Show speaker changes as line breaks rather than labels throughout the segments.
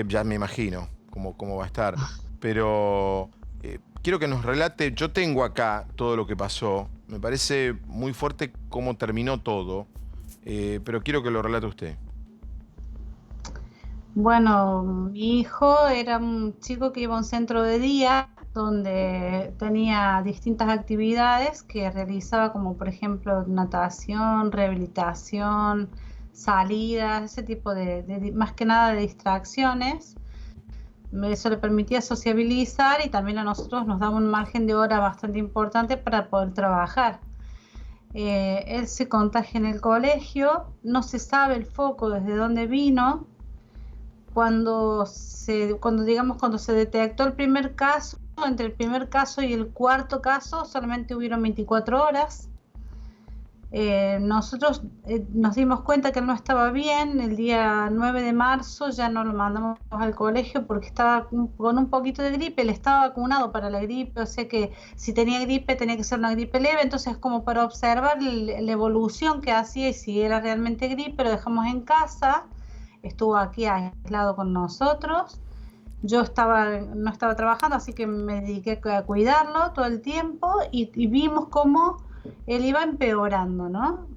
Ya me imagino cómo va a estar. Pero quiero que nos relate, yo tengo acá todo lo que pasó. Me parece muy fuerte cómo terminó todo, pero quiero que lo relate usted.
Bueno, mi hijo era un chico que iba a un centro de día donde tenía distintas actividades que realizaba, como por ejemplo natación, rehabilitación, salidas, ese tipo más que nada de distracciones. Eso le permitía sociabilizar y también a nosotros nos daba un margen de hora bastante importante para poder trabajar. Él se contagia en el colegio, no se sabe el foco desde dónde vino. Cuando se detectó el primer caso, entre el primer caso y el cuarto caso solamente hubieron 24 horas. Nosotros nos dimos cuenta que él no estaba bien. El día 9 de marzo ya no lo mandamos al colegio porque estaba con un poquito de gripe. Él estaba vacunado para la gripe, o sea que si tenía gripe tenía que ser una gripe leve. Entonces, como para observar la evolución que hacía y si era realmente gripe, lo dejamos en casa. Estuvo aquí aislado con nosotros. No estaba trabajando, así que me dediqué a cuidarlo todo el tiempo y vimos cómo él iba empeorando, ¿no?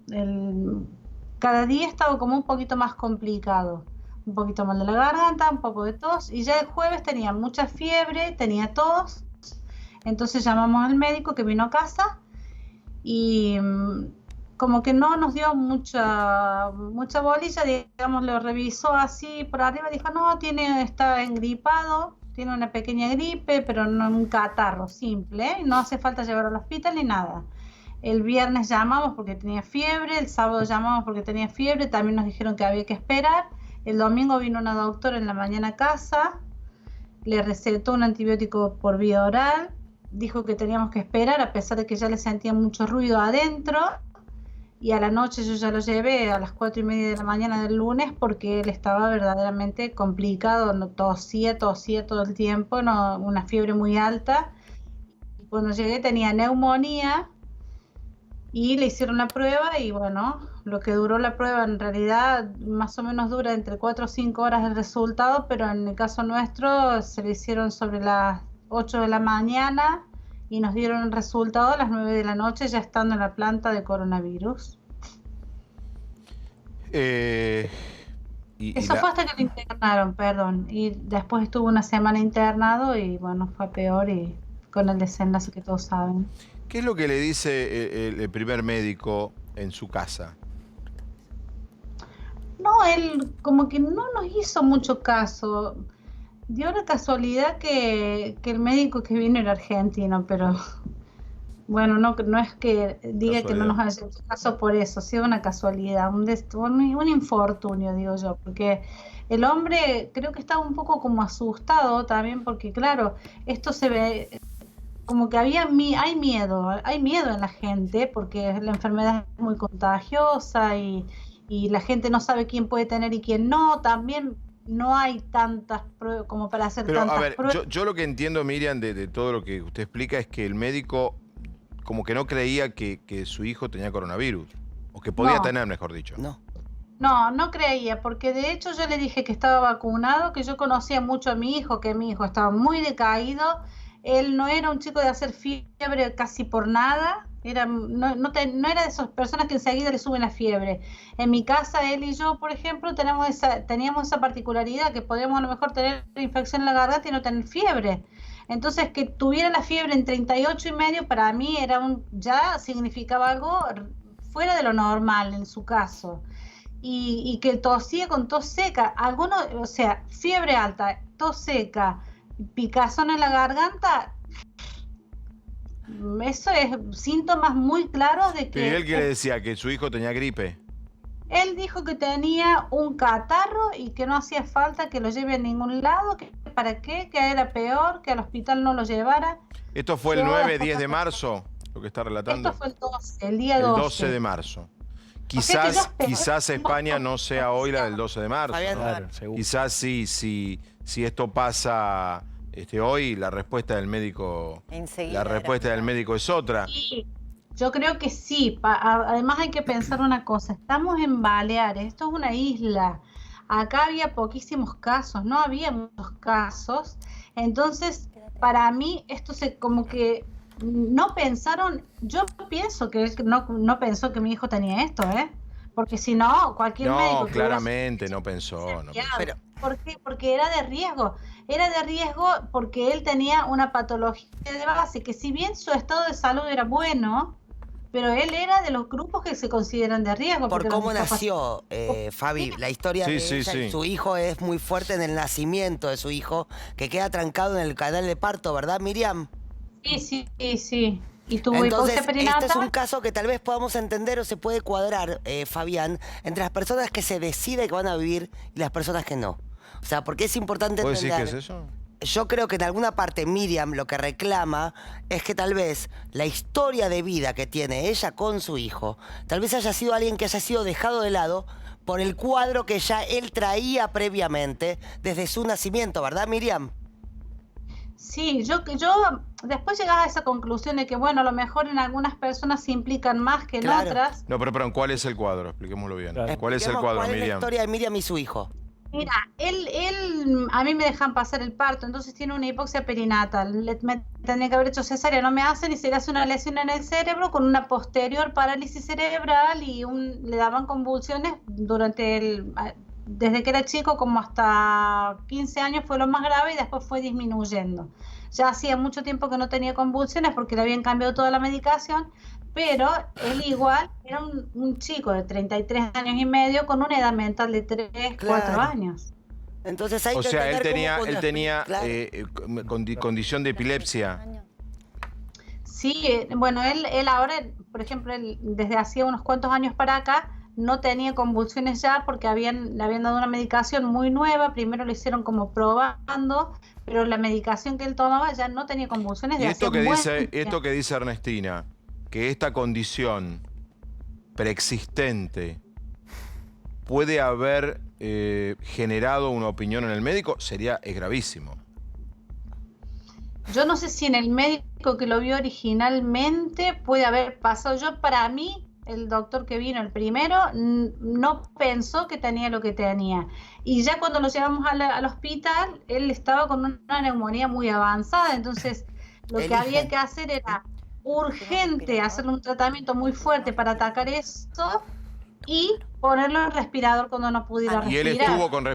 Cada día estaba como un poquito más complicado, un poquito mal de la garganta, un poco de tos, y ya el jueves tenía mucha fiebre, tenía tos. Entonces llamamos al médico que vino a casa y como que no nos dio mucha bolilla, digamos, lo revisó así por arriba, dijo, no, está engripado, tiene una pequeña gripe, pero no un catarro simple, no hace falta llevarlo al hospital ni nada. El viernes llamamos porque tenía fiebre, el sábado llamamos porque tenía fiebre, también nos dijeron que había que esperar. El domingo vino una doctora en la mañana a casa, le recetó un antibiótico por vía oral, dijo que teníamos que esperar a pesar de que ya le sentía mucho ruido adentro, y a la noche yo ya lo llevé a las 4:30 de la mañana del lunes porque él estaba verdaderamente complicado, no, tosía todo el tiempo, no, una fiebre muy alta. Y cuando llegué tenía neumonía y le hicieron la prueba y bueno, lo que duró la prueba en realidad más o menos dura entre 4 o 5 horas el resultado, pero en el caso nuestro se le hicieron sobre las 8 de la mañana y nos dieron el resultado a las 9 de la noche ya estando en la planta de coronavirus.
Eh, y, y
Eso fue
la,
hasta que lo internaron, perdón, y después estuvo una semana internado y bueno, fue peor y con el desenlace que todos saben.
¿Qué es lo que le dice el primer médico en su casa?
No, él como que no nos hizo mucho caso. Dio la casualidad que el médico que vino era argentino, pero bueno, no es que diga que no
Casualidad.
nos haya hecho caso por eso, ha sido una casualidad, un infortunio, digo yo, porque el hombre creo que estaba un poco como asustado también, porque claro, esto se ve como que hay miedo en la gente, porque la enfermedad es muy contagiosa y la gente no sabe quién puede tener y quién no, también no hay tantas pruebas como para hacer
Pero a
tantas
ver,
pruebas.
yo lo que entiendo, Miriam, de todo lo que usted explica es que el médico como que no creía que su hijo tenía coronavirus, o que podía
No,
tener, mejor dicho.
No.
no creía, porque de hecho yo le dije que estaba vacunado, que yo conocía mucho a mi hijo, que mi hijo estaba muy decaído, él no era un chico de hacer fiebre casi por nada, no era de esas personas que enseguida le suben la fiebre. En mi casa, él y yo, por ejemplo, teníamos esa particularidad que podíamos a lo mejor tener infección en la garganta y no tener fiebre. Entonces, que tuviera la fiebre en 38,5 para mí ya significaba algo fuera de lo normal en su caso y que tosía con tos seca, algunos, o sea, fiebre alta, tos seca, picazón en la garganta, eso es síntomas muy claros de
Pero ¿y él
que
qué le decía? ¿Que su hijo tenía gripe?
él dijo que tenía un catarro y que no hacía falta que lo lleve a ningún lado, que para qué, que era peor, que al hospital no lo llevara.
Esto fue el
Yo
9,
después,
10 de marzo, lo que está
esto
relatando.
fue el 12, el día
El 12 de
12.
marzo.
O sea que yo esperé
Quizás España no sea hoy la del 12 de marzo,
Fabián,
¿no?
claro,
seguro.
Quizás si esto pasa hoy, la respuesta del médico,
enseguida
la respuesta del médico es otra.
sí, yo creo que sí. Además hay que pensar una cosa, estamos en Baleares, esto es una isla. Acá había poquísimos casos, no había muchos casos. Entonces, para mí, esto se como que no pensaron, yo pienso que él no pensó que mi hijo tenía esto, ¿eh? Porque si no, cualquier médico
No, claramente no pensó, no pensó.
Pero,
¿por qué? Porque era de riesgo. Era de riesgo porque él tenía una patología de base, que si bien su estado de salud era bueno, pero él era de los grupos que se consideran de riesgo.
por
porque
cómo
los
nació, Fabi, la historia
Sí,
de
sí,
ella y
sí.
su hijo es muy fuerte en el nacimiento de su hijo, que queda trancado en el canal de parto, ¿verdad, Miriam?
Sí, sí, sí, sí. Y tuvo
Entonces,
hipoxia
este es
perinatal.
un caso que tal vez podamos entender o se puede cuadrar, Fabián, entre las personas que se decide que van a vivir y las personas que no. O sea, porque es importante
¿Vos decís
entender.
que es eso?
Yo creo que en alguna parte Miriam lo que reclama es que tal vez la historia de vida que tiene ella con su hijo, tal vez haya sido alguien que haya sido dejado de lado por el cuadro que ya él traía previamente desde su nacimiento, ¿verdad, Miriam?
Sí, yo después llegaba a esa conclusión de que, bueno, a lo mejor en algunas personas se implican más que en
Claro.
otras.
No, pero perdón, ¿cuál es el cuadro? Expliquémoslo bien.
Claro.
¿Cuál es el
Expliquemos
cuadro,
¿Cuál es la
Miriam?
historia de Miriam y su hijo?
Mira, a mí me dejan pasar el parto, entonces tiene una hipoxia perinatal. Me tendría que haber hecho cesárea, no me hacen y se le hace una lesión en el cerebro con una posterior parálisis cerebral y le daban convulsiones desde que era chico como hasta 15 años fue lo más grave y después fue disminuyendo. Ya hacía mucho tiempo que no tenía convulsiones porque le habían cambiado toda la medicación, pero él igual era un chico de 33 años y medio con una edad mental de 3, 4
Claro.
años.
Entonces hay
O
que
sea, él
entender cómo
tenía
Claro.
condición de epilepsia.
Sí, bueno, él ahora, por ejemplo, desde hacía unos cuantos años para acá, no tenía convulsiones ya porque le habían dado una medicación muy nueva, primero lo hicieron como probando, pero la medicación que él tomaba ya no tenía convulsiones
Y
de
esto
hacía
que
un buen
dice, esto
tiempo.
que dice Ernestina, que esta condición preexistente puede haber generado una opinión en el médico, es gravísimo.
Yo no sé si en el médico que lo vio originalmente puede haber pasado. Para mí, el doctor que vino, el primero, no pensó que tenía lo que tenía. Y ya cuando lo llevamos al hospital, él estaba con una neumonía muy avanzada. Entonces, lo que había que hacer era urgente hacerle un tratamiento muy fuerte para atacar eso y ponerlo en respirador cuando no pudiera
Y él
respirar.
estuvo con